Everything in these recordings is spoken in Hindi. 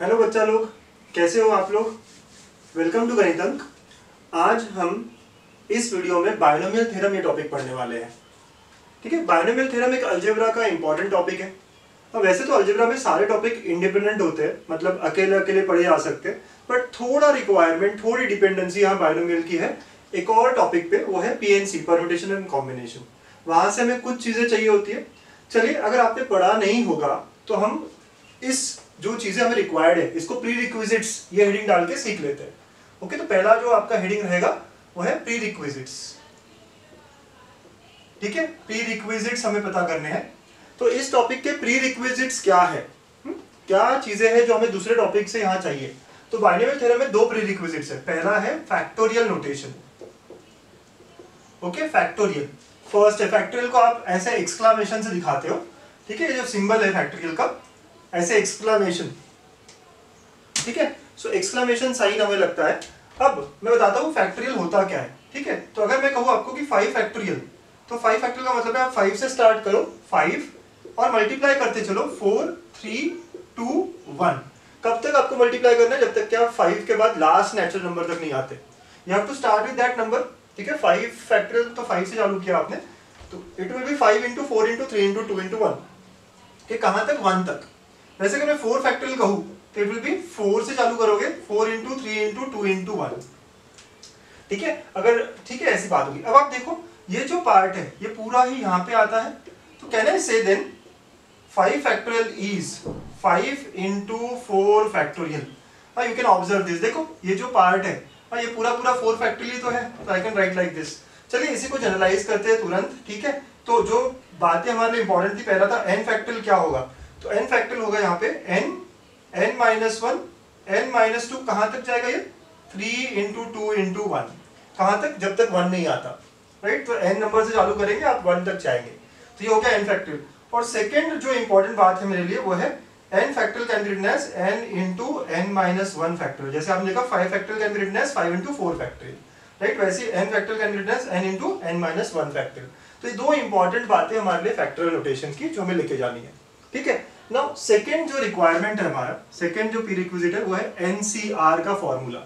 हेलो बच्चा लोग, कैसे हो आप लोग। वेलकम टू गणित अंक। आज हम इस वीडियो में बायनोमियल थ्योरम ये टॉपिक पढ़ने वाले हैं। ठीक है, बायनोमियल थ्योरम एक अलजेब्रा का इंपॉर्टेंट टॉपिक है। अब वैसे तो अलजेब्रा में सारे टॉपिक इंडिपेंडेंट होते हैं, मतलब अकेले अकेले पढ़े जा सकते हैं, बट थोड़ा रिक्वायरमेंट, थोड़ी डिपेंडेंसी यहाँ बायनोमियल की है एक और टॉपिक पे, वो है पीएनसी, परम्यूटेशन एंड कॉम्बिनेशन। वहां से हमें कुछ चीजें चाहिए होती है। चलिए, अगर आपने पढ़ा नहीं होगा तो हम इस जो चीजें हमें रिक्वायर्ड है इसको प्री रिक्विजिट्स ये हेडिंग डाल के सीख लेते हैं। ओके, तो पहला जो आपका हेडिंग रहेगा वो है प्री रिक्विजिट्स। ठीक है, प्री रिक्विजिट्स हमें पता करने हैं। तो इस टॉपिक के प्री रिक्विजिट्स क्या है, क्या चीजें हैं जो हमें दूसरे टॉपिक से यहाँ चाहिए। तो बायनोमियल थ्योरम में दो प्री रिक्विजिट्स है। पहला है factorial notation. Okay, factorial first है। फैक्टोरियल को आप ऐसे एक्सक्लामेशन से दिखाते हो। ठीक है, ये जो सिंबल है फैक्टोरियल का, ऐसे एक्सक्लामेशन। ठीक है, सो एक्सक्लामेशन साइन हमें लगता है। अब मैं बताता हूँ फैक्टोरियल होता क्या है। ठीक है, तो अगर मैं कहूँ आपको कि 5 फैक्टोरियल, तो 5 फैक्टोरियल का मतलब है आप 5 से स्टार्ट करो 5 और मल्टीप्लाई करते चलो 4 3 2 1। कब तक आपको मल्टीप्लाई करना है? जब तक कि आप 5 के बाद लास्ट नेचुरल नंबर तक नहीं आते। You have to start with that number. ठीक है, 5 फैक्टोरियल तो 5 से चालू किया आपने, तो it will B 5 into 4 into 3 into 2 into 1। कि कहां तक? 1 तक। वैसे अगर मैं 4 फैक्टोरियल कहूं तो इट विल बी 4 से चालू करोगे 4 into 3 into 2 into 1। ठीक है, अगर ठीक है ऐसी बात होगी। अब आप देखो ये जो पार्ट है ये पूरा ही यहाँ पे आता है। तो can I say then 5 factorial is 5 into 4 factorial. You can observe this. देखो ये जो पार्ट है ये पूरा 4 फैक्टोरियल तो है, तो आई कैन राइट लाइक दिस। चलिए इसी को जनरलाइज करते हैं तुरंत। ठीक है, तो जो बातें हमारे लिए इंपॉर्टेंट थी, पहला था n फैक्टोरियल क्या होगा। तो n फैक्टोरियल होगा यहाँ पे n minus 1 n minus 2। कहां तक जाएगा ये? 3 into 2 into 1। कहां तक? जब तक 1 नहीं आता। राइट, तो n नंबर से चालू करेंगे आप 1 तक जाएंगे। तो ये हो गया n फैक्टोरियल। और सेकंड जो इंपॉर्टेंट बात है मेरे लिए वो है n factorial can be written as n into n minus 1 factorial. जैसे आपने देखा 5 factorial can be written as 5 into 4 factorial. Right, वैसे n factorial can be written as n into n minus 1 factorial. तो ये दो इंपॉर्टेंट बातें हमारे लिए फैक्टोरियल नोटेशन की जो हमें लेके जानी है। ठीक है, नाउ सेकंड जो रिक्वायरमेंट है हमारा, सेकंड जो प्रीरिक्विजिट है वो है एनसीआर का फॉर्मूला।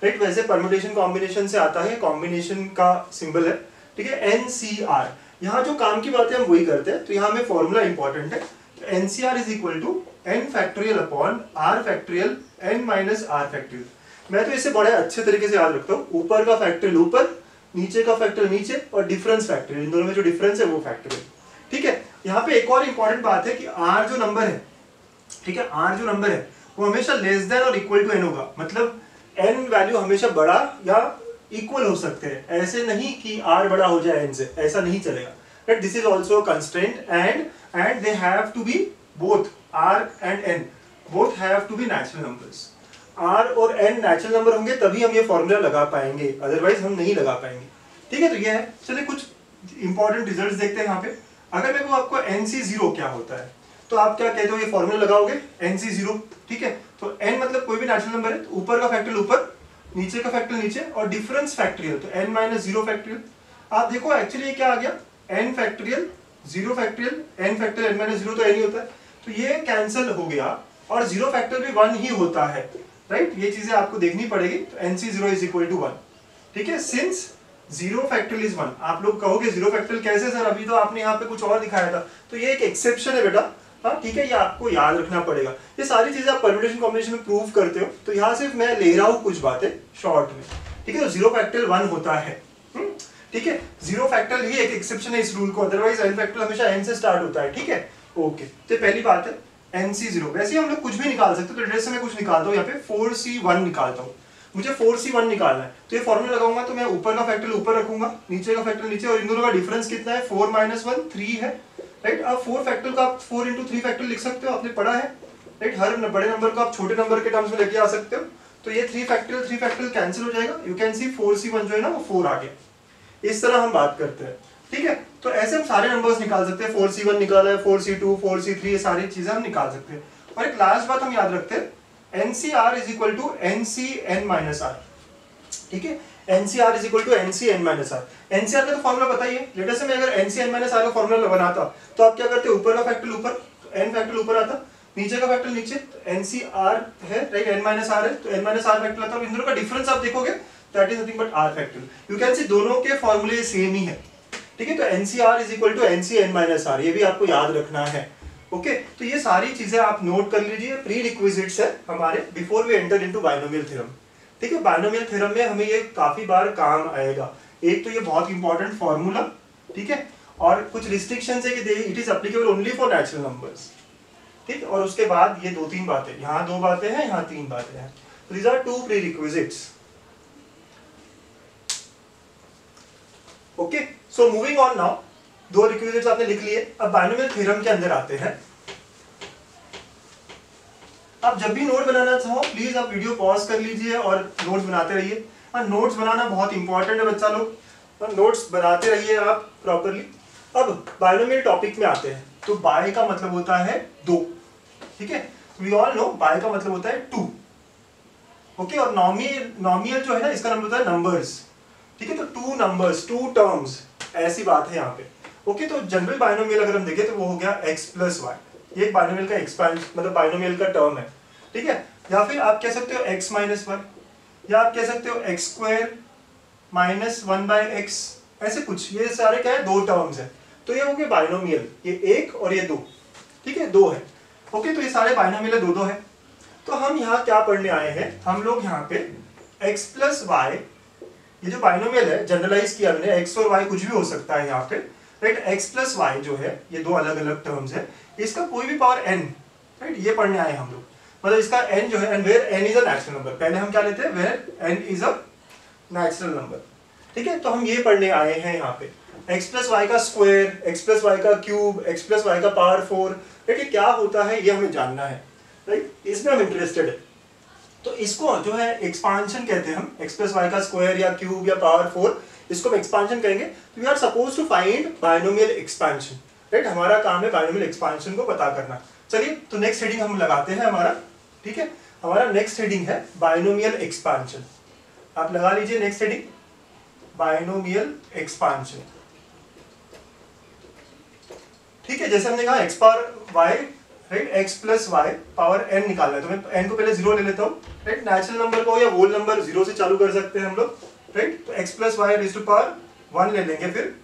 राइट, वैसे परम्यूटेशन कॉम्बिनेशन से आता है, कॉम्बिनेशन का सिंबल है। ठीक है, एनसीआर। यहाँ जो काम की बातें हम वही करते हैं, तो यहाँ में फॉर्मूला इंपॉर्टेंट है। तो nCr is equal to n factorial upon r factorial n minus r factorial. मैं तो इसे बड़े अच्छे तरीके से याद रखता हूँ। ऊपर का फैक्टोरियल ऊपर, नीचे का फैक्टोरियल नीचे, और डिफरेंस फैक्टोरियल, इन दोनों में जो डिफरेंस है वो फैक्टोरियल। ठीक है, यहाँ पे एक और इंपॉर्टेंट बात है कि r जो नंबर है, ठीक है, r जो नंबर है वो हमेशा लेस देन और इक्वल टू n होगा। मतलब n वैल्यू हमेशा बड़ा या इक्वल हो सकते हैं, ऐसे नहीं कि r बड़ा हो जाए n से, ऐसा नहीं चलेगा। Right, this is also constraint and they have to be both r and n both have to be natural numbers। r और n नेचुरल नंबर होंगे तभी हम ये फॉर्मूला लगा पाएंगे, अदरवाइज हम नहीं लगा पाएंगे। ठीक है, तो ये है। चलिए कुछ इंपॉर्टेंट रिजल्ट्स देखते हैं यहाँ पे। अगर मैं कहूँ आपको NC0 क्या होता है, तो आप क्या कहते हो? ये फॉर्मूला लगाओगे NC0। ठीक है, तो n मतलब कोई भी नेचुरल नंबर है, तो ऊपर का फैक्टोरियल ऊपर, नीचे का फैक्टोरियल नीचे, और डिफरेंस फैक्टोरियल तो n माइनस 0 फैक्टोरियल। आप देखो एक्चुअली ये क्या आ गया, n factorial 0 factorial, n factorial n minus 0 तो n ही होता है, तो ये कैंसिल हो गया, और 0 फैक्टोरियल भी 1 ही होता है। राइट, ये चीजें आपको देखनी पड़ेगी। तो NC0 इज इक्वल टू 1। ठीक है, सिंस 0 फैक्टोरियल इज 1। आप लोग कहोगे 0 फैक्टोरियल कैसे सर, अभी तो आपने यहाँ पे कुछ और दिखाया था। तो ये एक एक्सेप्शन है बेटा। हाँ, ठीक है, ये आपको याद रखना पड़ेगा। ये सारी चीजें आप परम्यूटेशन कॉम्बिनेशन में प्रूव करते हो, तो यहाँ सिर्फ मैं ले रहा हूँ कुछ बातें शॉर्ट में। ठीक है, तो 0 फैक्टोरियल 1 होता है। ठीक है, 0 फैक्टोरियल ही एक एक्सेप्शन है इस रूल को, अदरवाइज n फैक्टोरियल हमेशा n से स्टार्ट होता है। ठीक है, ओके, तो पहली बात है NC0। वैसे हम लोग कुछ भी निकाल सकते हैं, तो डायरेक्ट से मैं कुछ निकालता हूँ। यहाँ पे 4C1 निकालता हूँ। मुझे 4C1 निकालना है, तो ये फॉर्मूला लगाऊंगा, तो मैं ऊपर का फैक्टोरियल ऊपर रखूंगा, नीचे का फैक्टोरियल नीचे, और इन दोनों का डिफरेंस कितना है? 4 माइनस 1 3 है। राइट, अब 4 फैक्टोरियल का आप 4 into 3 फैक्टोरियल लिख सकते हो, आपने पढ़ा है। राइट, हर बड़े नंबर को आप छोटे नंबर के टर्म्स में लेके आ सकते हो। तो ये 3 फैक्टोरियल कैंसिल हो जाएगा। यू कैन सी 4C1 जो है ना वो 4 आ गया। इस तरह हम बात करते हैं। ठीक है, तो ऐसे हम सारे नंबर्स निकाल सकते हैं। 4C1 निकाला है, 4C2 4C3, ये सारी चीजें हम निकाल सकते हैं। और एक लास्ट बात हम याद रखते हैं, NCR is equal to NCN minus R। ठीक है, NCR is equal to NCN minus R। NCR का तो फॉर्मूला पता ही है। लेटर से मैं अगर NCN माइनस R का फॉर्मूला बनाता, तो आप क्या करते? ऊपर का फैक्टोरियल ऊपर, n फैक्टोरियल ऊपर आता, नीचे का फैक्टर नीचे, NCR है राइट, n माइनस आर है, तो n माइनस आर फैक्टर आता है। इन दोनों का डिफरेंस आप देखोगे that is nothing but R factor. You can see दोनों के फॉर्मूले सेम ही है, ठीक है। तो NCR is equal to NCn minus R, ये भी आपको याद रखना है। ओके तो ये सारी चीजें आप नोट कर लीजिए, प्री रिक्विजिट्स है हमारे before we enter into binomial theorem, ठीक है। बायनोमियल थ्योरम में हमें ये काफी बार काम आएगा। एक तो ये बहुत इंपॉर्टेंट फॉर्मूला, ठीक है, और कुछ रिस्ट्रिक्शंस है कि it is applicable only for natural numbers, ठीक। और उसके बाद ये 2-3 बातें, यहाँ 2 बातें हैं, यहाँ 3 बातें हैं। तो these are 2 prerequisites. Okay so moving on now, 2 requisites आपने लिख लिए। अब बायनोमियल थ्योरम के अंदर आते हैं। आप जब भी नोट बनाना चाहो प्लीज आप वीडियो पॉज कर लीजिए और नोट्स बनाते रहिए। हाँ नोट्स बनाना बहुत इंपॉर्टेंट है बच्चा लोग, नोट्स बनाते रहिए आप प्रॉपरली। अब बायनोमियल टॉपिक में आते हैं। तो बाय का मतलब होता है 2, ठीक है। वी ऑल नो बाय का मतलब होता है 2, ओके। और नॉमियल जो है ना, इसका मतलब होता है नंबर्स, ठीक है। तो 2 नंबर्स, 2 टर्म्स, ऐसी बात है यहाँ पे, ओके। तो जनरल बायनोमियल अगर हम देखें तो वो हो गया x प्लस वाई, ये एक बायनोमियल का एक्सपांशन मतलब बायनोमियल का टर्म है, ठीक है। या फिर आप कह सकते हो x माइनस वाई, या आप कह सकते हो x स्क्वायर माइनस 1/x, ऐसे कुछ। ये सारे क्या है, 2 टर्म्स है। तो ये हो गए बायनोमियल, ये 1 और ये 2, ठीक है, 2 है, ओके। तो ये सारे बायनोमियल 2-2 है। तो हम यहाँ क्या पढ़ने आए हैं, हम लोग यहाँ पे x प्लस वाई, ये जो बायनोमियल है जनरलाइज किया हमने, x और y कुछ भी हो सकता है यहाँ पे, राइट। x प्लस वाई जो है ये 2 अलग अलग टर्म्स है, इसका कोई भी पावर n, राइट, ये पढ़ने आए हम लोग। मतलब इसका n जो है, and where n is a natural number, पहले हम क्या लेते हैं, where n is a natural number, ठीक है। तो हम ये पढ़ने आए हैं यहाँ पे x प्लस वाई का स्क्वायर, x प्लस वाई का क्यूब, x प्लस वाई का पावर 4, राइट। ये क्या होता है ये हमें जानना है, राइट, इसमें हम इंटरेस्टेड है। तो इसको जो है एक्सपांशन कहते हैं हम, x प्लस वाई का स्क्वायर या क्यूब या पावर 4, इसको हम एक्सपांशन कहेंगे। तो we are suppose to find binomial expansion, right. हमारा काम है बायनोमियल एक्सपांशन को पता करना। चलिए तो नेक्स्ट हेडिंग हम लगाते हैं हमारा, ठीक है। हमारा नेक्स्ट हेडिंग है बायनोमियल एक्सपांशन। आप लगा लीजिए नेक्स्ट हेडिंग, बायनोमियल एक्सपांशन, ठीक है। जैसे हमने कहा x power y, right, x plus y power n निकालना है, तो मैं n को पहले 0 ले लेता हूँ, राइट। नेचुरल नंबर को या होल नंबर 0 से चालू कर सकते हैं हम लोग, राइट। तो x plus y raise to power 1 ले लेंगे, फिर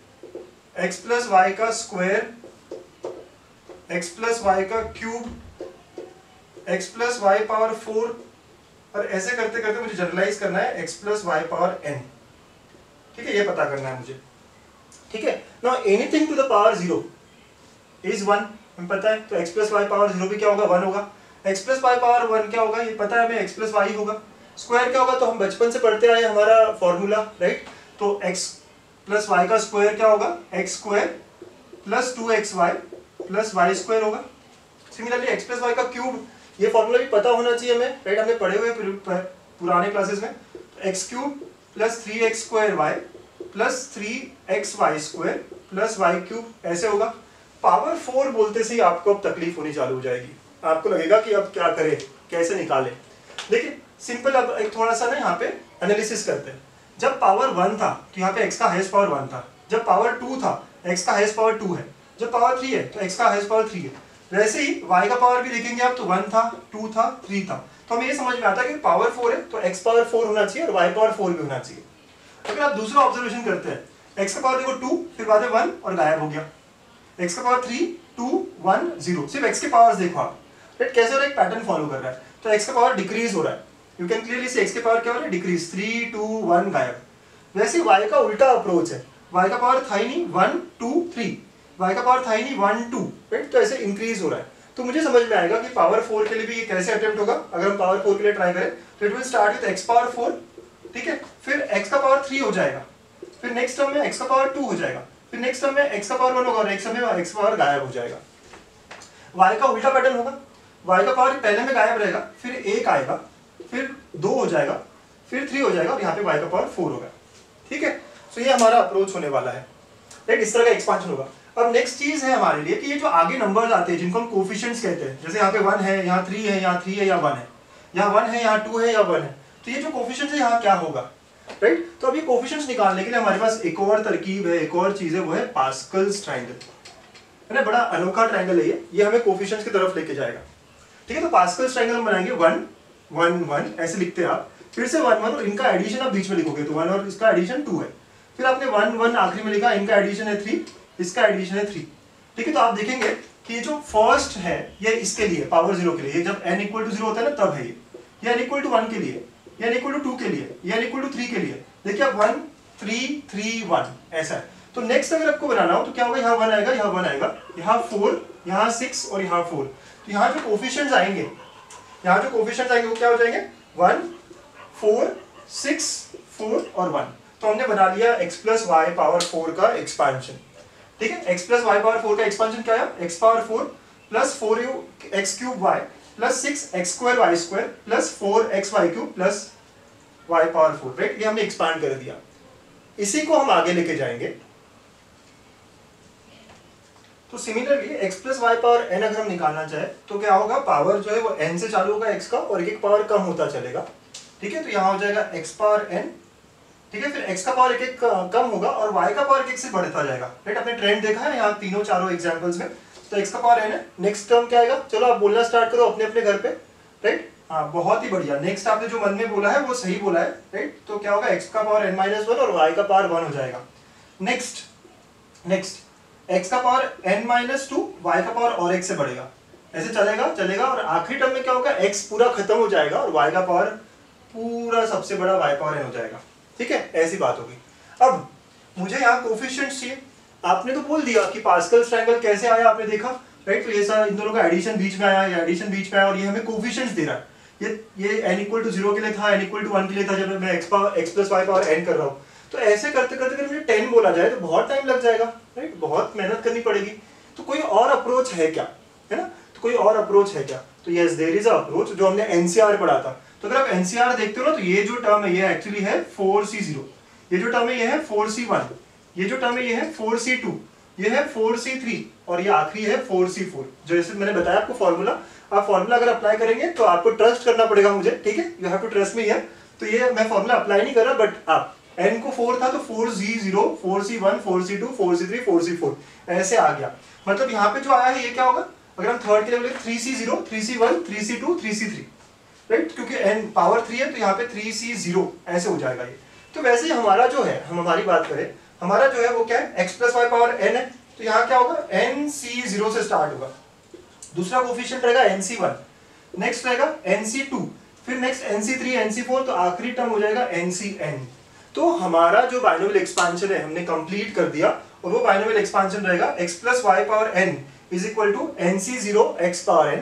x प्लस वाई का स्क्वायर, x प्लस वाई का cube, x plus y power 4, और ऐसे करते करते मुझे जनरलाइज करना है x plus y power n, ठीक है, ये पता करना है मुझे, ठीक है। Now anything to the power 0 is 1, हमें पता है। तो x प्लस वाई पावर 0 भी क्या होगा, 1 होगा। x प्लस वाई पावर 1 क्या होगा, ये पता है हमें, x प्लस वाई होगा। स्क्वायर क्या होगा, तो हम बचपन से पढ़ते आए हमारा फॉर्मूला, राइट। तो x प्लस वाई का स्क्वायर क्या होगा, x square plus 2xy plus y square होगा। सिमिलरली x प्लस वाई का क्यूब, ये फॉर्मूला भी पता होना चाहिए हमें, राइट, हमने पढ़े हुए पुराने क्लासेस में। x cube plus 3x square y plus 3xy square plus y cube, ऐसे होगा। पावर 4 बोलते से ही आपको अब तकलीफ होनी चालू हो जाएगी, आपको लगेगा कि अब क्या करें, कैसे निकालें। देखिए सिंपल, अब एक थोड़ा सा ना यहाँ पे एनालिसिस करते हैं। जब पावर 1 था तो यहाँ पे x का हाईएस्ट पावर 1 था, जब पावर 2 था x का हाईएस्ट पावर 2 है, जब पावर 3 है तो x का हाईएस्ट पावर 3 है। वैसे ही y का पावर भी देखेंगे आप तो 1 था, 2 था, 3 था। तो हमें ये समझ में आता है कि पावर 4 है तो x पावर 4 होना चाहिए और y पावर 4 भी होना चाहिए। अगर आप दूसरा ऑब्जर्वेशन करते हैं, x का पावर देखो 2, फिर बाद में 1 और गायब हो गया। x का पावर 3, 2, 1, 0, सिर्फ x के पावर्स देखो आप, राइट, कैसे हो रहा है, एक पैटर्न फॉलो कर रहा है। तो x का पावर डिक्रीज हो रहा है, यू कैन क्लियरली से x के पावर क्या हो रहा है, डिक्रीज, 3, 2, 1 गायब। वैसे y का उल्टा अप्रोच है, y का पावर था ही नहीं 1, 2, 3, y का पावर था ही नहीं 1, 2, राइट। तो ऐसे इंक्रीज हो रहा है। तो मुझे समझ में आएगा कि पावर 4 के लिए भी ये कैसे अटेम्प्ट होगा। अगर हम पावर 4 के लिए ट्राई करें तो it will start with x power 4, ठीक है, फिर x का पावर 3 हो जाएगा, फिर नेक्स्ट टर्म में x का पावर 2 हो जाएगा, फिर नेक्स्ट टर्म में x का पावर 1 होगा और नेक्स्ट टर्म में x पावर गायब हो जाएगा। y का उल्टा पैटर्न होगा, y का पावर पहले में गायब रहेगा, फिर 1 आएगा, फिर 2 हो जाएगा, फिर 3 हो जाएगा और यहाँ पे y का पावर 4 होगा, ठीक है। तो ये हमारा अप्रोच होने वाला है, राइट, इस तरह का एक्सपांशन होगा। अब नेक्स्ट चीज है हमारे लिए कि ये जो आगे नंबर्स आते हैं जिनको हम कोफिशिएंट्स कहते हैं, जैसे यहाँ पे 1 है, यहाँ 3 है, यहाँ 3 है, यहाँ 1 है, यहाँ 1 है, यहाँ 2 है, यहाँ 1 है। तो ये जो कोफिशिएंट्स है यहाँ क्या होगा, राइट। तो अभी कोफिशिएंट्स निकालने के लिए हमारे पास एक और तरकीब है, एक और चीज है, वो है पास्कल्स ट्रायंगल, है ना। बड़ा अनोखा ट्रायंगल है ये हमें कोफिशिएंट्स की तरफ लेके जाएगा। ठीक है। तो पास्कल्स ट्रायंगल हम बनाएंगे 1 1 1 ऐसे लिखते हैं आप, फिर से 1 1 और इनका एडिशन आप बीच में लिखोगे तो 1 और इसका एडिशन 2 है, फिर आपने 1 1 आखिरी में लिखा, इनका एडिशन है 3, इसका एडिशन है 3। ठीक है। तो आप देखेंगे कि ये जो फर्स्ट है ये इसके लिए पावर 0 के लिए, ये जब n इक्वल टू 0 होता है ना तब है ये n इक्वल टू 1 के लिए, ये n इक्वल टू 2 के लिए, ये n इक्वल टू 3 के लिए। देखिए आप 1 3 3 1 ऐसा है। तो नेक्स्ट अगर आपको बनाना हो तो क्या होगा, यहाँ 1 आएगा, यहाँ 1 आएगा, यहाँ 4, यहाँ 6 और यहाँ 4। तो यहाँ जो कोफिशिएंट्स आएंगे, यहाँ जो कोफिशिएंट्स आएंगे वो क्या हो जाएंगे 1 4 6 4 और 1। तो हमने बना लिया x प्लस वाई पावर 4 का एक्सपांशन। ठीक है। x प्लस वाई पावर 4 का एक्सपांशन क्या है, x power 4 plus 4x cube y plus 6x square y square plus 4x y cube plus y power 4। Right, ये हमने एक्सपांड कर दिया। इसी को हम आगे लेके जाएंगे। तो similarly x plus y power n अगर हम निकालना चाहे तो क्या होगा, पावर जो है वो n से चालू होगा x का और एक एक पावर कम होता चलेगा। ठीक है। तो यहाँ हो जाएगा x पावर n, ठीक है, फिर x का पावर एक एक कम होगा और y का पावर एक एक से बढ़ता जाएगा। राइट, आपने ट्रेंड देखा है यहाँ तीनों चारों एग्जांपल्स में। तो x का पावर n है, नेक्स्ट टर्म क्या आएगा, चलो आप बोलना स्टार्ट करो अपने अपने घर पे। राइट, हाँ बहुत ही बढ़िया, नेक्स्ट आपने जो मन में बोला है वो सही बोला है। राइट, तो क्या होगा x का पावर n-1 और y का पावर 1 हो जाएगा। नेक्स्ट x का पावर n-2, y का पावर और 1 से बढ़ेगा, ऐसे चलेगा चलेगा और आखिरी टर्म में क्या होगा, x पूरा खत्म हो जाएगा और y का पावर पूरा सबसे बड़ा y पावर n हो जाएगा। ठीक है, ऐसी बात होगी। अब मुझे यहाँ कोफिशिएंट्स चाहिए। आपने तो बोल दिया कि पास्कल्स ट्रायंगल कैसे आया, आपने देखा। राइट, तो ये सारा इन दोनों का एडिशन बीच में आया, ये एडिशन बीच में आया और ये हमें कोफिशिएंट्स दे रहा है। ये n इक्वल टू 0 के लिए था, n इक्वल टू 1 के लिए था, जब मैं x plus y power n कर रहा हूँ। तो ऐसे करते करते मुझे 10 बोला जाए तो बहुत टाइम लग जाएगा। राइट, बहुत मेहनत करनी पड़ेगी। तो कोई और अप्रोच है क्या, है ना, तो कोई और अप्रोच है क्या, तो yes there is a approach जो हमने एनसीआर पढ़ा था। तो अगर आप एनसीआर देखते हो ना तो ये जो टर्म है ये एक्चुअली है 4c0, ये जो टर्म है ये है 4c1, ये जो टर्म है ये है 4c2, ये है 4c3 और ये आखिरी है 4c4। जैसे मैंने बताया आपको फॉर्मूला, आप फॉर्मूला अगर अप्लाई करेंगे तो आपको ट्रस्ट करना पड़ेगा मुझे। ठीक है, you have to trust me है। तो ये मैं फॉर्मूला अप्लाई नहीं कर रहा, बट आप n को 4 था तो 4c0 4c1 4c2 4c3 4c4 ऐसे आ गया। मतलब यहाँ पे जो आया है ये क्या होगा, अगर हम थर्ड के लिए बोले 3c0 3c1 3c2 3c3। Right, क्योंकि n पावर 3 है तो यहाँ पे 3c0 ऐसे हो जाएगा ये। तो वैसे ही हमारा जो है, हम हमारी बात करें, हमारा जो है वो क्या है, x plus y power n है। तो यहाँ क्या होगा, nc0 से स्टार्ट होगा, दूसरा कोफिशिएंट रहेगा nc1, नेक्स्ट रहेगा nc2, फिर नेक्स्ट nc3 nc4, तो आखिरी टर्म हो जाएगा ncn। तो हमारा जो बाइनोमियल एक्सपांशन है हमने कंप्लीट कर दिया और वो बाइनोमियल एक्सपांशन रहेगा x plus y power n is equal to nc0 x power n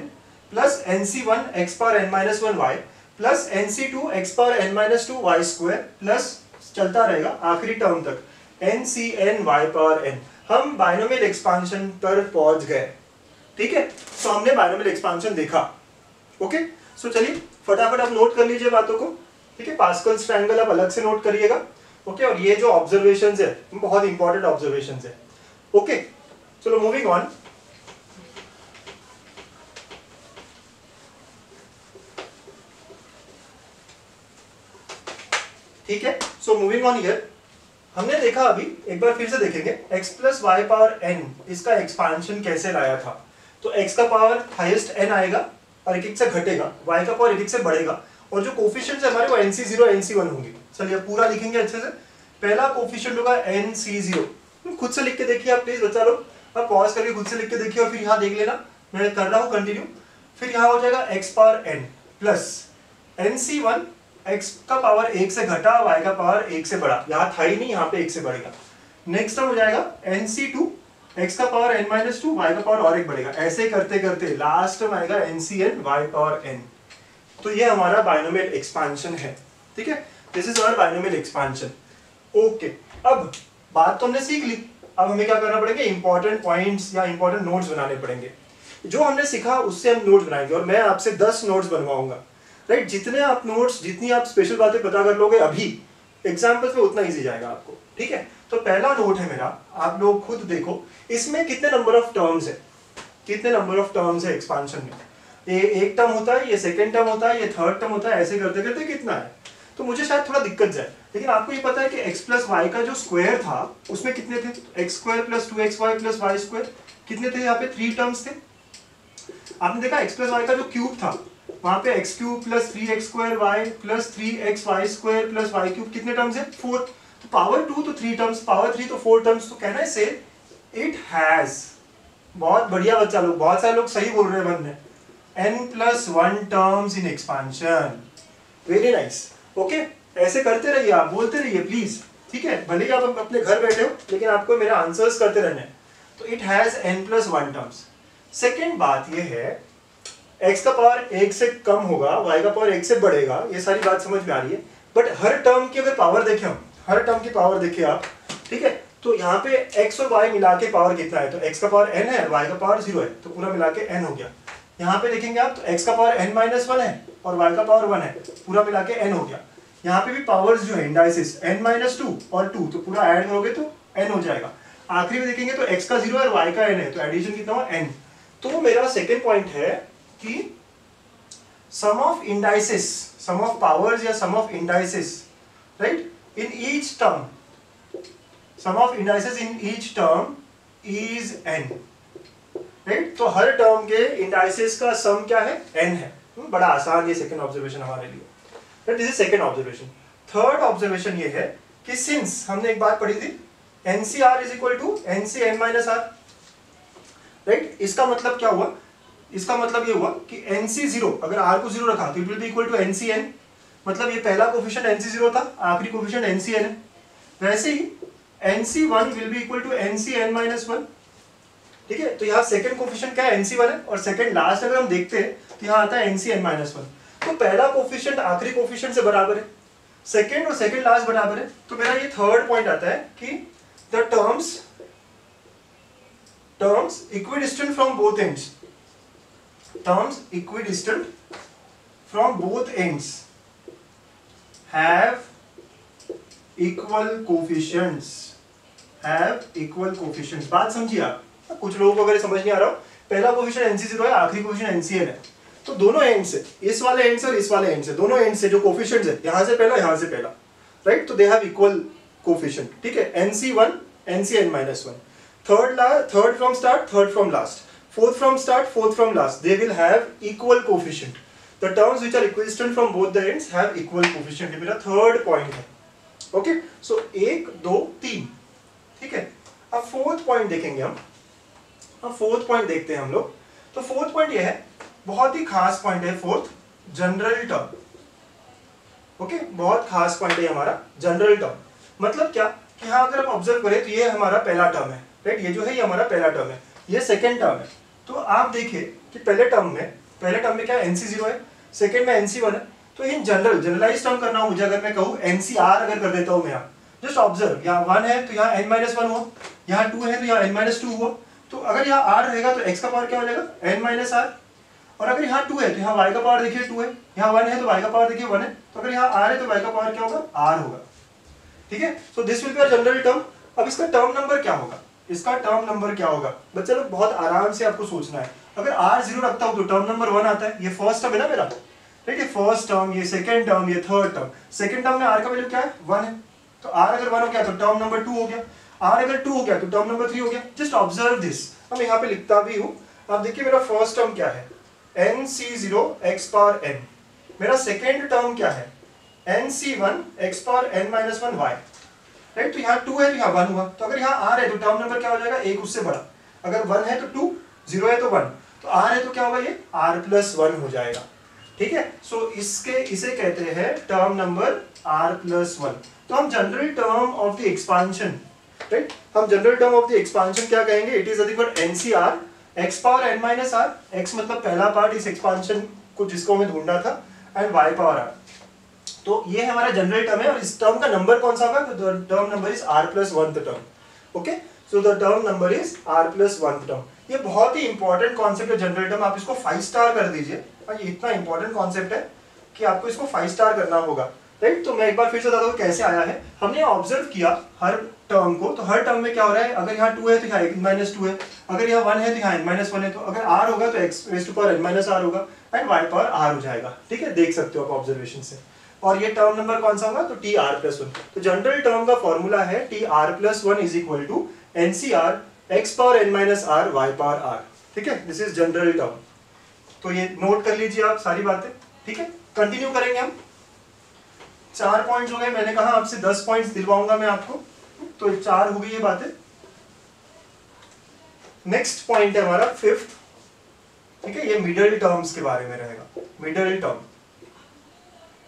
plus nc1 x power n-1 y plus nc2 x power n-2 y square plus चलता रहेगा आखिरी टर्म तक ncn y पावर n। हम बाइनोमियल एक्सपांशन पर पहुंच गए। ठीक है, तो हमने बाइनोमियल एक्सपांशन देखा। ओके, सो चलिए फटाफट आप नोट कर लीजिए बातों को। ठीक है, पास्कल्स ट्रायंगल आप अलग से नोट करिएगा। ओके, और ये जो ऑब्जर्वेशंस है बहुत इंपॉर्टेंट ऑब्जर्वेशंस है। ओके, चलो मूविंग ऑन। ठीक है, सो मूविंग ऑन हियर, हमने देखा अभी एक बार फिर से देखेंगे x plus y power n इसका एक्सपांशन कैसे लाया था। तो x का पावर हाईएस्ट n आएगा और एक एक से घटेगा, y का पावर एक एक से बढ़ेगा और जो कोफिशिएंट्स है हमारे वो nc0 nc1 होंगे। चलिए पूरा लिखेंगे अच्छे से। पहला कोफिशिएंट होगा nc0, खुद से लिख के देखिए आप प्लीज बच्चा लोग, आप पॉज करके खुद से लिख के देखिए और फिर यहाँ देख लेना, मैं कर रहा हूँ कंटिन्यू। फिर यहाँ हो जाएगा x power n plus nc1, x का पावर 1 से घटा, y का पावर 1 से बढ़ा, यहाँ था ही नहीं, यहाँ पे 1 से बढ़ेगा। नेक्स्ट टर्म हो जाएगा nc2, x का पावर n-2, y का पावर और 1 बढ़ेगा। ऐसे करते करते लास्ट टर्म आएगा ncn, y पावर n। तो ये हमारा बाइनोमियल एक्सपांशन है। ठीक है, this is our binomial expansion. Okay, अब बात तो हमने सीख ली, अब हमें क्या करना पड़ेगा, इंपॉर्टेंट पॉइंट्स या इंपॉर्टेंट नोट्स बनाने पड़ेंगे। जो हमने सीखा उससे हम नोट्स बनाएंगे और मैं आपसे 10 नोट्स बनवाऊंगा। राइट, जितने आप नोट्स, जितनी आप स्पेशल बातें पता कर लोगे अभी एग्जाम्पल्स में, उतना इजी जाएगा आपको। ठीक है, तो पहला नोट है मेरा, आप लोग खुद देखो इसमें कितने नंबर ऑफ टर्म्स है, कितने नंबर ऑफ टर्म्स है एक्सपांशन में। ये एक टर्म होता है, ये सेकंड टर्म होता है, ये थर्ड टर्म होता है, ऐसे करते करते कितना है। तो मुझे शायद थोड़ा दिक्कत जाए, लेकिन आपको ये पता है कि x प्लस वाई का जो स्क्वायर था उसमें कितने थे, x square plus 2xy plus y square, कितने थे यहाँ पे, 3 टर्म्स थे। आपने देखा x प्लस वाई का जो क्यूब था वहां पे x cube plus 3x square y plus 3x y square plus y cube कितने टर्म्स है 4, तो पावर 2 तो 3 टर्म्स, पावर 3 तो 4 टर्म्स, तो कहना है से इट हैज, बहुत बढ़िया बच्चा लोग, बहुत सारे लोग सही बोल रहे हैं मन में, n+1 terms in expansion. Very nice, okay, ऐसे करते रहिए आप, बोलते रहिए प्लीज, ठीक है, भले ही आप अपने घर बैठे हो लेकिन आपको मेरे आंसर्स करते रहने हैं। तो it has n+1 terms. Second बात ये है x का पावर 1 से कम होगा, y का पावर 1 से बढ़ेगा, ये सारी बात समझ में आ रही है, बट हर टर्म की अगर पावर देखें हम, हर टर्म की पावर देखिए आप, ठीक है, तो यहाँ पे x और y मिला के पावर कितना है, तो x का पावर n है, y का पावर 0 है, तो पूरा मिला के n हो गया। यहाँ पे देखेंगे आप तो x का पावर n-1 है और y का पावर 1 है, पूरा मिला के n हो गया। यहाँ पे भी पावर्स जो है इंडाइसिस n-2 और 2, तो पूरा ऐड करोगे तो n हो जाएगा। आखिरी में देखेंगे तो x का 0 और y का n है, तो एडिशन कितना हुआ n। तो मेरा सेकेंड पॉइंट है कि sum of indices, sum of powers या sum of indices, right, in each term, sum of indices in each term is n, right. तो हर टर्म के इंडाइसिस का सम क्या है, n है। बड़ा आसान ये सेकंड ऑब्जर्वेशन हमारे लिए, right, this is second observation. Third observation ये है कि सिंस हमने एक बात पढ़ी थी NCR is equal to NCn-r, right, इसका मतलब क्या हुआ, इसका मतलब ये हुआ कि NC0 अगर r को 0 रखा तो it will be equal to NCn, मतलब ये पहला कोफिशिएंट NC0 था, आखिरी कोफिशिएंट NCn है। वैसे ही NC1 will be equal to NCn-1, ठीक है, तो यहाँ सेकंड कोफिशिएंट क्या है, NC1 है, और सेकंड लास्ट अगर हम देखते हैं तो यहाँ आता है NCn-1। तो पहला कोफिशिएंट आखिरी कोफिशिएंट से बराबर है, सेकंड और सेकंड लास्ट बराबर है, तो मेरा ये थर्ड पॉइंट आता है कि the terms equidistant from both ends, terms equidistant from both ends have equal coefficients, have equal coefficients। बात समझिए आप, कुछ लोगों को अगर समझ नहीं आ रहा हो, पहला कोफिशिएंट NC0 है, आखिरी कोफिशिएंट NCn है, तो दोनों एंड से, इस वाले एंड से और इस वाले एंड से, दोनों एंड से जो कोफिशिएंट्स है, यहां से पहला यहां से पहला, राइट, तो दे हैव इक्वल कोफिशिएंट, ठीक है, NC1 NCn-1, third from start, third from last, fourth from start, fourth from last, they will have equal coefficient. The terms which are equidistant from both the ends have equal coefficient. ये मेरा थर्ड पॉइंट है, ओके, सो 1 2 3, ठीक है। अब फोर्थ पॉइंट देखेंगे हम, अब फोर्थ पॉइंट देखते हैं हम लोग। तो फोर्थ पॉइंट ये है, बहुत ही खास पॉइंट है फोर्थ, जनरल टर्म, ओके, बहुत खास पॉइंट है हमारा जनरल टर्म। मतलब क्या कि हाँ अगर हम ऑब्जर्व करें तो ये हमारा पहला टर्म है, राइट, ये जो है ये हमारा पहला टर्म है, ये सेकेंड टर्म है। तो आप देखिए कि पहले टर्म में क्या NC0 है, सेकंड में NC1 है, तो इन जनरलाइज टर्म करना हो मुझे, अगर मैं कहूँ NCR अगर कर देता हूँ मैं, यहाँ जस्ट ऑब्जर्व, यहाँ 1 है तो यहाँ n-1 हुआ, यहाँ 2 है तो यहाँ n-2 हुआ, तो अगर यहाँ r रहेगा तो x का पावर क्या हो जाएगा n-r, और अगर यहाँ 2 है तो यहाँ y का पावर देखिए 2 है, यहाँ 1 है तो y का पावर देखिए 1 है, तो अगर यहाँ r है तो y का पावर क्या होगा, r होगा, ठीक है। So this will be a general term. अब इसका टर्म नंबर क्या होगा, इसका टर्म नंबर क्या होगा, बच्चे लोग बहुत आराम से आपको सोचना है। अगर r 0 रखता हूं तो टर्म नंबर 1 आता है, ये फर्स्ट टर्म है ना मेरा, राइट, ये फर्स्ट टर्म, ये सेकंड टर्म, ये थर्ड टर्म। सेकंड टर्म में r का वैल्यू क्या है, 1 है, तो r अगर 1 हो गया तो टर्म नंबर 2 हो गया, r अगर 2 हो गया तो टर्म नंबर 3 हो गया। जस्ट ऑब्जर्व दिस, अब यहाँ पे लिखता भी हूँ, आप देखिए मेरा फर्स्ट टर्म क्या है, NC0 x पावर n, मेरा सेकेंड टर्म क्या है, NC1 x power n-1 y, right, तो यहाँ 2 है तो यहाँ 1 हुआ, तो अगर यहाँ r है तो टर्म नंबर क्या हो जाएगा, एक उससे बड़ा, अगर 1 है तो 2, 0 है तो 1, तो r है तो क्या होगा, ये r+1 हो जाएगा, ठीक है। सो इसे कहते हैं टर्म नंबर r+1। तो हम general term of the expansion, right, हम general term of the expansion क्या कहेंगे, it is nothing but NCR x power n-r, x मतलब पहला पार्ट इस एक्सपांशन को जिसको हमें ढूंढना था, एंड y पावर r। तो ये हमारा जनरल टर्म है, और इस टर्म का नंबर कौन सा होगा, तो term number is r+1 term, okay, so the term number is r+1 term. ये बहुत ही इंपॉर्टेंट कॉन्सेप्ट है जनरल टर्म, आप इसको 5 स्टार कर दीजिए, और ये इतना इंपॉर्टेंट कॉन्सेप्ट है कि आपको इसको 5 स्टार करना होगा, राइट। तो मैं एक बार फिर से बताता हूँ कैसे आया है। हमने ऑब्जर्व किया हर टर्म को, तो हर टर्म में क्या हो रहा है, अगर यहाँ 2 है तो यहाँ n-2 है, अगर यहाँ 1 है तो यहाँ n-1 है, तो अगर r होगा तो x⁻n-r होगा, एंड y पावर r हो जाएगा, ठीक है, देख सकते हो आप ऑब्जर्वेशन से। और ये टर्म नंबर कौन सा होगा, तो TR+1। तो जनरल टर्म का फॉर्मूला है TR+1 is equal to NCR x power n-r y power r, ठीक है, दिस इज जनरल टर्म। तो ये नोट कर लीजिए आप सारी बातें, ठीक है। कंटिन्यू करेंगे हम। 4 पॉइंट्स हो गए, मैंने कहा आपसे 10 पॉइंट्स दिलवाऊंगा मैं आपको, तो 4 हो गई ये बातें। नेक्स्ट पॉइंट है हमारा 5th, ठीक है, ये मिडल टर्म्स के बारे में रहेगा, मिडल टर्म,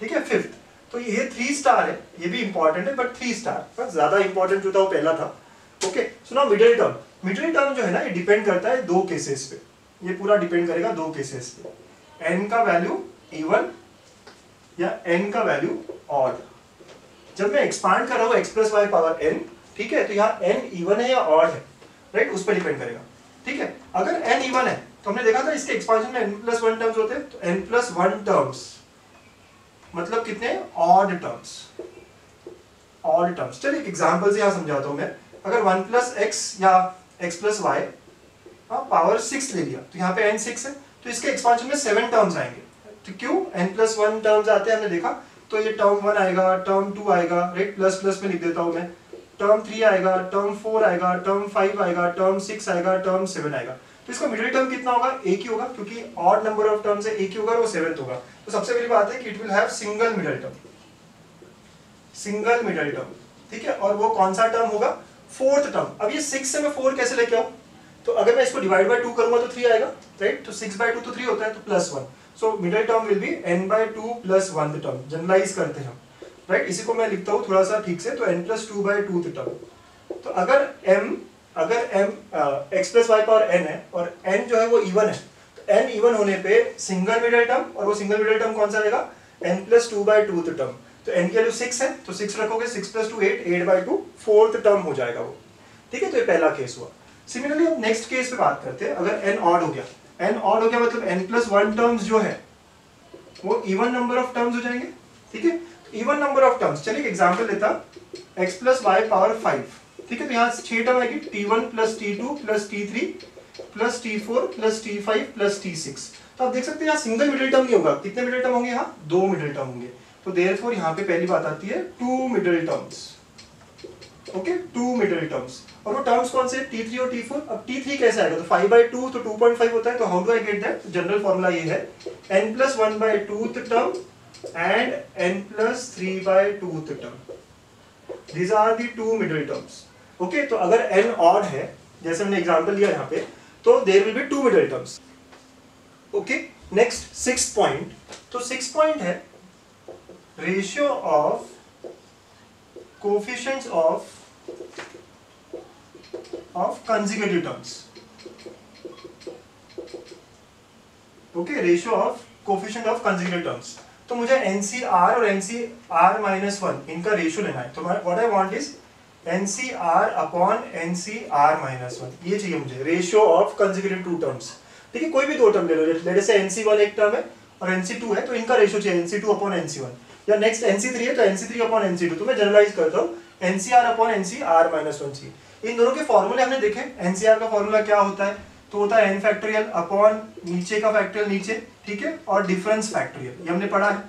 ठीक है। 5th, तो ये 3 स्टार है, ये भी इंपॉर्टेंट है बट 3 स्टार, बस ज्यादा इंपॉर्टेंट जो था वो पहला था। ओके, सुनो मिडल टर्म, मिडल टर्म जो है ना ये डिपेंड करता है 2 केसेस पे, ये पूरा डिपेंड करेगा 2 केसेस पे, n का वैल्यू इवन या n का वैल्यू ऑड। जब मैं एक्सपांड कर रहा हूँ x plus y power n, ठीक है, तो यहाँ n इवन है या ऑड है, राइट, उस पर डिपेंड करेगा, ठीक है। अगर n इवन है तो हमने देखा था इसके एक्सपांशन में n+1 टर्म्स होते हैं, तो n+1 टर्म्स मतलब कितने, ऑड टर्म्स, ऑड टर्म्स। चलिए एक एग्जांपल से यहाँ समझाता हूँ मैं। अगर 1 प्लस एक्स या x प्लस वाई पावर 6 ले लिया, तो यहाँ पे n 6 है, तो इसके एक्सपांशन में 7 टर्म्स आएंगे। तो क्यों, n+1 टर्म्स आते हैं, हमने देखा, तो ये टर्म 1 आएगा, टर्म 2 आएगा, राइट, प्लस प्लस में लिख देता हूँ मैं, टर्म 3 आएगा, टर्म 4 आएगा, टर्म 5 आएगा, टर्म 6 आएगा, टर्म 7 आएगा। तो इसका मिडिल टर्म कितना होगा, एक ही होगा, क्योंकि ऑड नंबर ऑफ टर्म्स है, एक ही होगा, वो 7th होगा। तो सबसे पहली बात है कि it will have single middle term, single middle term, ठीक है। और वो कौन सा टर्म होगा, 4th टर्म। अब ये 6 से मैं 4 कैसे लेके आऊं, तो अगर मैं इसको डिवाइड बाय 2 करूंगा तो 3 आएगा, राइट, तो 6/2 तो 3 होता है, तो +1, so middle term will be n/2 + 1th term. Generalise करते हैं हम, राइट, इसी को मैं लिखता हूं थोड़ा सा ठीक से, तो n+2/2th टर्म। तो अगर m x plus y power n है और n जो है वो इवन है, तो n इवन होने पे सिंगल मिडिल टर्म, और वो सिंगल मिडिल टर्म कौन सा रहेगा, n+2/2th टर्म। तो n की वैल्यू 6 है, तो 6 रखोगे, 6 + 2 8, 8/2 4th टर्म हो जाएगा वो, ठीक है। तो ये पहला केस हुआ। सिमिलरली अब नेक्स्ट केस पे बात करते हैं। अगर n ऑड हो गया, n ऑड हो गया मतलब n+1 टर्म्स जो है वो इवन नंबर ऑफ टर्म्स हो जाएंगे, ठीक है। इवन नंबर ऑफ टर्म्स, चलिए एग्जांपल लेता, x प्लस वाई पावर 5, ठीक है, तो यहाँ 6 टर्म आएगी, t1 + t2 + t3 + t4 + t5 + t6। तो आप देख सकते हैं यहाँ सिंगल मिडिल टर्म नहीं होगा, कितने मिडिल टर्म होंगे, यहाँ 2 मिडिल टर्म होंगे। तो देयरफॉर यहाँ पे पहली बात आती है 2 middle terms, okay, 2 middle terms. और वो टर्म्स कौन से, t3 और t4। अब t3 कैसे आएगा, तो 5/2 तो 2.5 होता है, तो how do I get that, general formula ये है, n+1/2th term and n+3/2th term, these are the 2 middle terms, okay. तो अगर n ऑड है, जैसे हमने एग्जांपल लिया यहाँ पे, तो there will be 2 middle terms, okay. Next 6th point, तो 6th पॉइंट है ratio of coefficients of consecutive terms, okay, ratio of coefficient of consecutive terms. तो मुझे NCR और NCR-1 इनका रेशियो लेना है। तो what I want is NCR/NCR-1, ये चाहिए मुझे, रेशियो ऑफ कंसेक्यूटिव 2 टर्म्स, ठीक है। कोई भी 2 टर्म ले लो, जैसे NC1 एक टर्म है और NC2 है, तो इनका रेशियो चाहिए NC2/NC1, या नेक्स्ट NC3 है तो NC3/NC2। तो मैं जनरलाइज करता हूँ NCR/NCR-1 चाहिए। इन दोनों के फॉर्मूले हमने देखे। NCR का फॉर्मूला क्या होता है, तो होता है n फैक्टोरियल अपॉन नीचे का फैक्टोरियल नीचे, ठीक है, और डिफरेंस फैक्टोरियल, ये हमने पढ़ा है,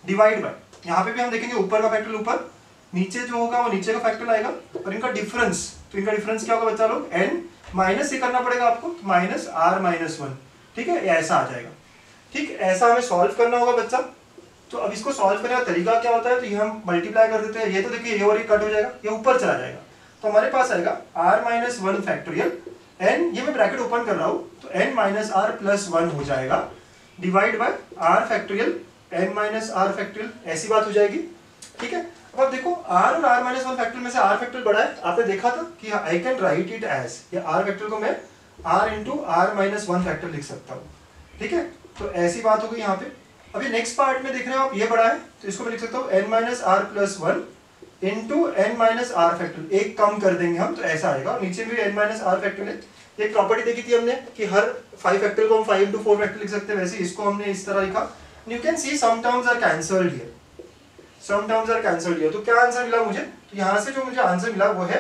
डिवाइड बाय, यहाँ पे भी हम देखेंगे ऊपर का फैक्टोरियल ऊपर, नीचे जो होगा वो नीचे का फैक्टोरियल आएगा, और इनका डिफरेंस, तो इनका डिफरेंस क्या होगा बच्चा लोग, n माइनस ये करना पड़ेगा आपको, -r-1, ठीक है, ऐसा आ जाएगा, ठीक। ऐसा हमें सॉल्व करना होगा बच्चा। तो अब इसको सॉल्व करने का तरीका क्या होता है, तो ये हम मल्टीप्लाई कर देते हैं, ये तो देखिए ये और ये कट हो जाएगा, ये ऊपर चला जाएगा, तो हमारे पास आएगा r-1 फैक्टोरियल n, ये मैं ब्रैकेट ओपन कर रहा हूं, तो n-r+1 हो जाएगा, divide by r factorial n-r factorial, ऐसी बात हो जाएगी, ठीक है। अब आप देखो r और r-1 फैक्टोरियल में से r फैक्टोरियल बड़ा है, आपने देखा था कि I can write it as, ये r फैक्टोरियल को मैं r × r-1 फैक्टोरियल लिख सकता हूँ, ठीक है। तो ऐसी बात हो गई यहाँ पे। अभी नेक्स्ट पार्ट में देख रहे हो आप, ये बड़ा है, तो इसको मैं लिख सकता हूँ n-r+1 इंटू n-r फैक्टोरियल, एक कम कर देंगे हम, तो ऐसा आएगा, और नीचे भी n-r फैक्टोरियल। एक प्रॉपर्टी देखी थी हमने कि हर 5 फैक्टोरियल को हम 5 × 4 फैक्टोरियल लिख सकते हैं, वैसे इसको हमने इस तरह लिखा। You can see some terms are cancelled here, some terms are cancelled here. तो क्या आंसर मिला मुझे, तो यहाँ से जो मुझे आंसर मिला वो है,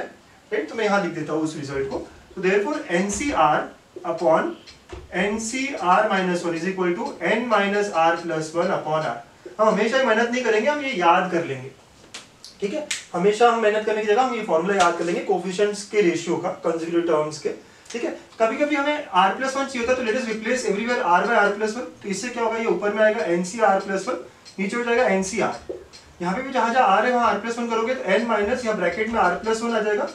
राइट, तो मैं यहाँ लिख देता हूँ उस रिजल्ट को। तो therefore NCR/NCR-1 is equal to n-r+1/r। हम हमेशा मेहनत नहीं करेंगे, हम ये याद कर लेंगे, ठीक है। हमेशा हम मेहनत करने की जगह हम ये फॉर्मूला याद कर लेंगे कोएफिशिएंट्स के रेशियो का, कंसेक्यूटिव टर्म्स के। ठीक है, कभी कभी हमें r+1 चाहिए होता है, तो let us replace everywhere r by r+1। तो इससे क्या होगा, ये ऊपर में आएगा NCr+1, नीचे हो जाएगा NCr। यहाँ पे भी जहां जहां r है वहां r+1 करोगे तो n माइनस या ब्रैकेट में r+1 आ जाएगा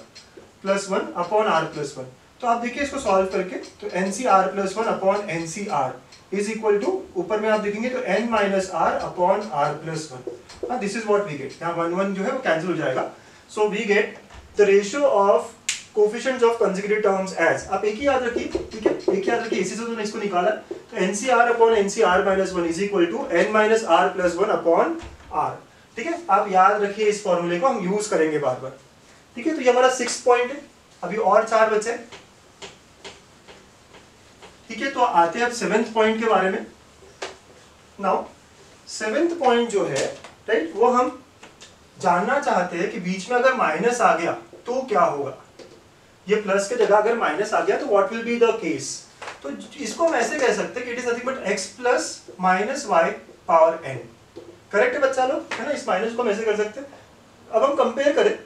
+1 अपॉन r+1। तो आप देखिए इसको सॉल्व करके, तो NCr+1 upon NCr is equal to, ऊपर में आप देखेंगे तो n minus r upon r+1। हाँ, this is what we get. यहाँ 1 1 जो है वो कैंसिल हो जाएगा। So we get the ratio of coefficients of consecutive terms as, आप एक ही याद रखिए, ठीक है, एक ही याद रखिए, इसी से तो इसको निकाला। तो NCr upon NCr-1 is equal to n minus r+1 upon r। ठीक है, आप याद रखिए, इस फॉर्मूले को हम यूज करेंगे बार बार। ठीक है, तो ये हमारा 6 पॉइंट है, अभी और 4 बचे। ठीक है, तो आते हैं अब 7th पॉइंट के बारे में। नाउ 7th पॉइंट जो है, राइट, वो हम जानना चाहते हैं कि बीच में अगर माइनस आ गया तो क्या होगा। ये प्लस के जगह अगर माइनस आ गया तो what will be the case. तो इसको हम ऐसे कह सकते हैं कि it is nothing but x plus minus y power n। Correct है बच्चा लोग, है ना, इस माइनस को हम ऐसे कर सकते हैं। अब हम कंपेयर करें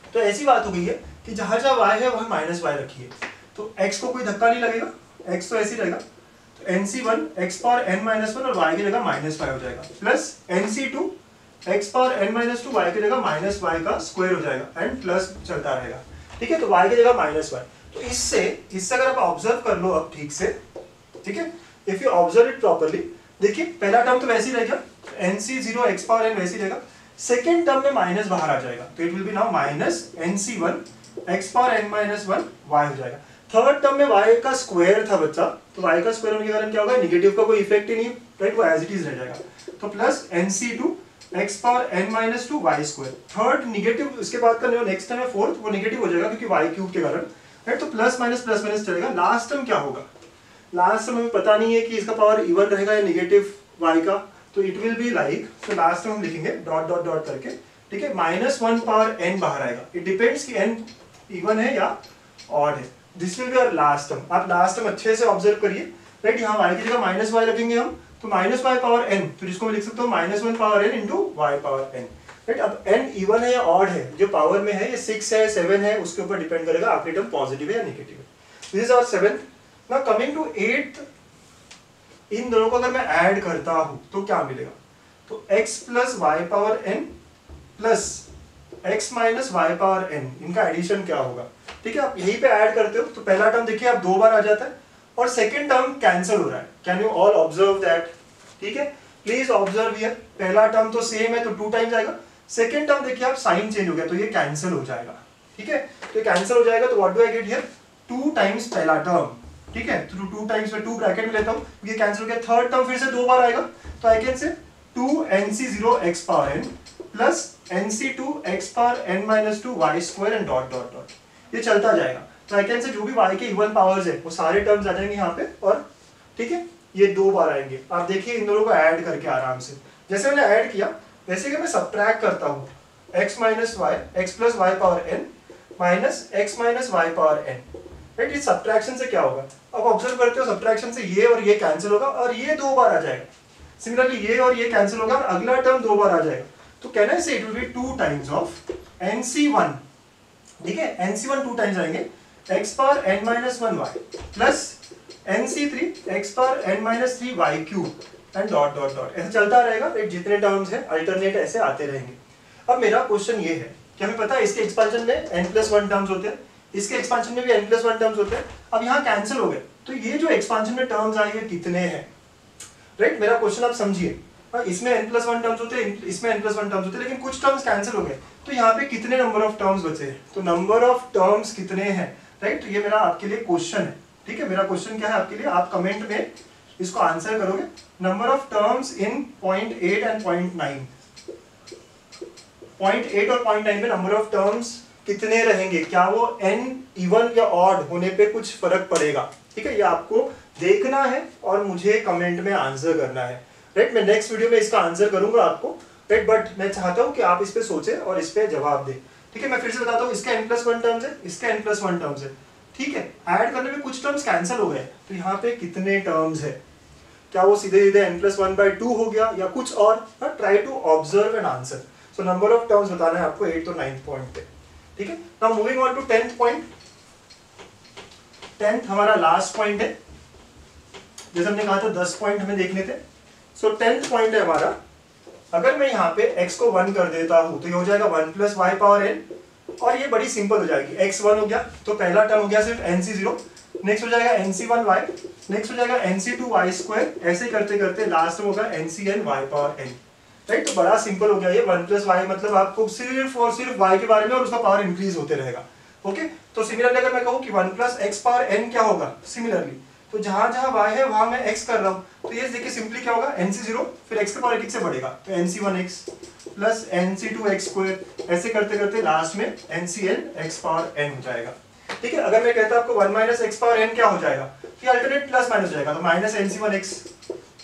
तो ऐसी बात हो गई है कि जहां जहां y है वहां माइनस वाई रखिए, तो x को कोई धक्का नहीं लगेगा, x तो ऐसे ही रहेगा। तो NC1 x पावर n-1 और y की जगह माइनस वाई हो जाएगा, plus NC2 x power n-2 y की जगह माइनस वाई का स्क्वायर हो जाएगा एंड प्लस चलता रहेगा। ठीक है, तो y की जगह माइनस वाई। तो इससे अगर आप ऑब्जर्व कर लो अब ठीक से, ठीक है, if you observe it properly, देखिए पहला टर्म तो वैसे ही रहेगा, NC0 x पावर n वैसे ही रहेगा। सेकेंड टर्म में माइनस बाहर आ जाएगा, तो it will B now minus NC1 x power n-1 y हो जाएगा। थर्ड टर्म में y का स्क्वायर था बच्चा, तो y का स्क्वायर होने के कारण क्या होगा, नेगेटिव का कोई इफेक्ट ही नहीं, राइट, वो एज इट इज रह जाएगा। तो plus NC2 x power n-2 y square. Third negative, इसके बाद का नेक्स्ट टर्म है फोर्थ, वो नेगेटिव हो जाएगा क्योंकि y क्यूब के कारण, राइट। तो प्लस माइनस चलेगा। लास्ट टर्म क्या होगा, लास्ट टर्म हमें पता नहीं है कि इसका पावर इवन रहेगा या नेगेटिव y का, तो इट विल बी लाइक, तो लास्ट टर्म हम लिखेंगे डॉट डॉट डॉट करके, ठीक है, -1 पावर n बाहर आएगा। इट डिपेंड्स कि n इवन है या ऑड है। This will be our last term. आप लास्ट टर्म अच्छे से ऑब्जर्व करिए, राइट। यहाँ y की जगह माइनस वाई रखेंगे हम, तो माइनस वाई पावर n, तो जिसको मैं लिख सकता हूँ -1 power n into y power n, right. अब n इवन है या ऑड है, जो पावर में है, ये 6 है 7 है, उसके ऊपर डिपेंड करेगा आखिरी टर्म पॉजिटिव है या नेगेटिव है। This is our 7th। Now coming to 8th, इन दोनों को अगर मैं ऐड करता हूं तो क्या मिलेगा, तो x plus y power n plus x minus y power n, इनका एडिशन क्या होगा। ठीक है, आप यहीं पे ऐड करते हो तो पहला टर्म देखिए आप 2 बार आ जाता है और सेकंड टर्म कैंसिल हो रहा है। Can you all observe that. ठीक है, प्लीज ऑब्जर्व हियर, पहला टर्म तो सेम है तो 2 टाइम्स आएगा, सेकंड टर्म देखिए आप साइन चेंज हो गया तो ये कैंसिल हो जाएगा। ठीक है, तो ये कैंसिल हो जाएगा, तो what do I get here, 2 times पहला टर्म। ठीक है, तो 2 टाइम्स में 2 ब्रैकेट में लेता हूं, ये कैंसिल हो गया। थर्ड टर्म फिर से 2 बार आएगा, तो I can say 2NC0 x power n plus NC2 x power n-2 y square and dot dot dot, ये चलता जाएगा। तो आई कैन से जो भी y के इवन पावर्स है वो सारे टर्म्स आ जाएंगे यहाँ पे, और ठीक है ये 2 बार आएंगे। आप देखिए इन दोनों को ऐड करके आराम से, जैसे मैंने ऐड किया वैसे कि मैं सब्ट्रैक्ट करता हूँ, x minus y, x plus y power n minus x minus y power n, right. इस सब्ट्रैक्शन से क्या होगा, अब ऑब्जर्व करते हो, सब्ट्रैक्शन से ये और ये कैंसिल होगा और ये 2 बार आ जाएगा। सिमिलरली ये और ये कैंसिल होगा और अगला टर्म 2 बार आ जाएगा। तो कैन आई से it will be 2 times of NC1, ठीक है, NC1 2 टाइम्स आएंगे, x power n-1 y plus NC3 x power n-3 y cube and dot dot dot, ऐसे चलता रहेगा, राइट। जितने टर्म्स हैं अल्टरनेट ऐसे आते रहेंगे। अब मेरा क्वेश्चन ये है कि हमें पता है इसके एक्सपेंशन में n+1 टर्म्स होते हैं, इसके एक्सपेंशन में भी n+1 टर्म्स होते हैं। अब यहाँ कैंसिल हो गए, तो ये जो एक्सपेंशन में टर्म्स आए ये कितने हैं, राइट। मेरा क्वेश्चन आप समझिए, इसमें n+1 टर्म्स होते हैं, इसमें n+1 टर्म्स होते हैं, लेकिन कुछ टर्म्स कैंसिल हो गए, तो यहाँ पे कितने नंबर ऑफ टर्म्स बचे हैं, तो नंबर ऑफ टर्म्स कितने हैं, राइट। तो ये मेरा आपके लिए क्वेश्चन है। ठीक है, मेरा क्वेश्चन क्या है आपके लिए, आप कमेंट में इसको आंसर करोगे। Number of terms in point 8 and point 9, point 8 और पॉइंट 9 में नंबर ऑफ टर्म्स कितने रहेंगे, क्या वो n इवन या ऑड होने पे कुछ फर्क पड़ेगा। ठीक है, ये आपको देखना है और मुझे कमेंट में आंसर करना है, राइट। मैं नेक्स्ट वीडियो में इसका आंसर करूंगा आपको, राइट, बट मैं चाहता हूं कि आप इस पे सोचें और इस पे जवाब दें। ठीक है, मैं फिर से बताता हूं, इसका n+1 टर्म्स है, इसका n+1 टर्म्स है। ठीक है, ऐड करने में कुछ टर्म्स कैंसिल हो गए, तो यहाँ पे कितने टर्म्स है, क्या वो सीधे सीधे n+1/2 हो गया या कुछ और, try to observe and answer. So number of terms बताना है आपको 8th और 9th पॉइंट पे। ठीक है, now moving on to 10th point. 10th हमारा लास्ट पॉइंट है, जैसे हमने कहा था 10 पॉइंट हमें देखने थे। सो 10th पॉइंट है हमारा, अगर मैं यहाँ पे x को 1 कर देता हूँ तो ये हो जाएगा 1 + y पावर n, और ये बड़ी सिंपल हो जाएगी। x 1 हो गया तो पहला टर्म हो गया सिर्फ nc0, नेक्स्ट हो जाएगा nc1y, नेक्स्ट हो जाएगा nc2y², ऐसे करते करते लास्ट में होगा ncn y power n, right. तो बड़ा सिंपल हो गया ये। 1 + y मतलब आपको सिर्फ और सिर्फ y के बारे में और उसका पावर इंक्रीज होते रहेगा। ओके, तो सिमिलरली अगर मैं कहूँ कि 1 + x पावर n क्या होगा, सिमिलरली तो जहां जहां y है वहां मैं x कर रहा हूं, तो ये देखिए सिंपली क्या होगा, nc0 फिर x के पावर एक से बढ़ेगा तो nc1x प्लस nc2x², ऐसे करते करते लास्ट में ncn x पावर n हो जाएगा। ठीक है, अगर मैं कहता आपको 1 - x पावर n क्या हो जाएगा, तो अल्टरनेट प्लस माइनस हो जाएगा, तो minus nc1x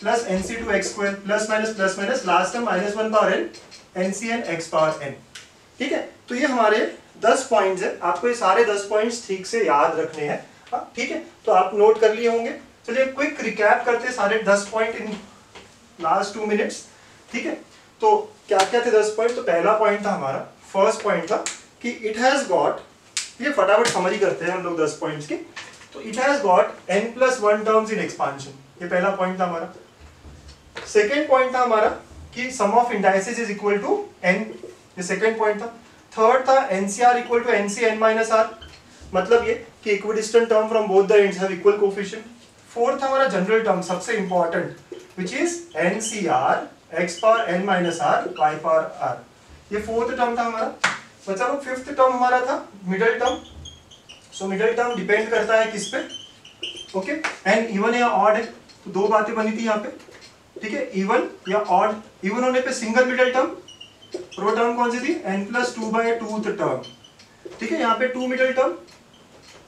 plus nc2x² plus minus last में -1 power n ncn x power n। ठीक है, तो ये हमारे 10 पॉइंट्स है, आपको ये सारे 10 पॉइंट्स ठीक से याद रखने हैं। ठीक है, तो आप नोट कर लिए होंगे। चलिए क्विक रिकैप करते हैं सारे 10 पॉइंट इन लास्ट 2 मिनट्स। ठीक है, तो क्या क्या थे 10 पॉइंट। तो पहला पॉइंट था हमारा, फर्स्ट पॉइंट था कि इट हैज गॉट, ये फटाफट समरी करते हैं हम लोग 10 पॉइंट्स की। तो it has got n+1 terms in expansion, ये पहला पॉइंट था हमारा। सेकेंड पॉइंट था हमारा कि sum of indices is equal to n, ये सेकेंड पॉइंट था। थर्ड था NCR equal to NCn - r, मतलब ये कि equidistant term from both the ends have equal coefficient. Fourth हमारा जनरल टर्म सबसे important, which is NCR x power n - r y power r, ये फोर्थ टर्म था हमारा। बच्चा लोग फिफ्थ टर्म हमारा था middle term. So middle term depend करता है किस पे, ओके, n इवन या ऑड है, तो दो बातें बनी थी यहाँ पे। ठीक है, इवन या ऑड, इवन होने पे सिंगल मिडिल टर्म, और वो टर्म कौन सी थी, n+2/2th टर्म। ठीक है, यहाँ पे 2 मिडिल टर्म,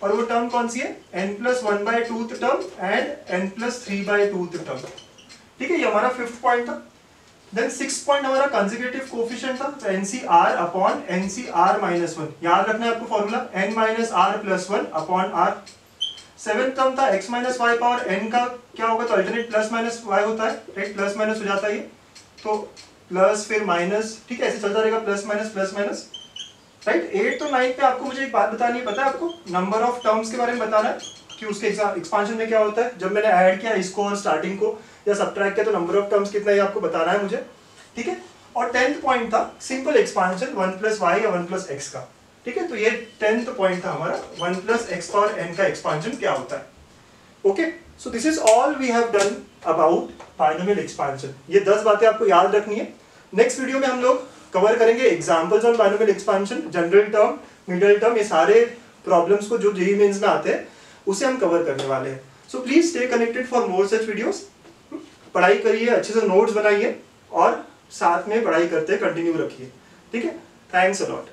और वो टर्म कौन सी है, n+1/2th term and n+3/2th term. ठीक है, ये हमारा फिफ्थ पॉइंट था। देन सिक्स्थ पॉइंट हमारा कंसेक्यूटिव कोएफिशिएंट था, तो NCR अपॉन NCR-1, याद रखना है आपको formula, n - r+1 upon r। Seventh term था x - y पावर n का क्या होगा, तो अल्टरनेट प्लस माइनस y होता है, राइट, प्लस माइनस हो जाता है ये, तो प्लस फिर माइनस, ठीक है, ऐसे चलता रहेगा प्लस माइनस, राइट। 8 तो 9 पे आपको मुझे एक बात बतानी है, पता है आपको, नंबर ऑफ टर्म्स के बारे में बताना है कि उसके एक्सपांशन में क्या होता है। जब मैंने ऐड किया इसको और स्टार्टिंग को या सबट्रैक्ट किया तो नंबर ऑफ टर्म्स कितना है आपको बताना है मुझे। ठीक है, और 10th पॉइंट था सिंपल एक्सपांशन 1 + y या 1 + x का। ठीक है, तो ये 10th पॉइंट था हमारा, 1 + x पावर n का एक्सपांशन क्या होता है। Okay, so this is all we have done about binomial expansion. ये 10 बातें आपको याद रखनी है। नेक्स्ट वीडियो में हम लोग कवर करेंगे examples on binomial expansion, general term, middle term, ये सारे प्रॉब्लम्स को जो जेईई मेंस में आते हैं उसे हम कवर करने वाले हैं। So please stay connected for more such videos. पढ़ाई करिए, अच्छे से नोट्स बनाइए और साथ में पढ़ाई करते कंटिन्यू रखिए। ठीक है, थैंक्स अ लॉट।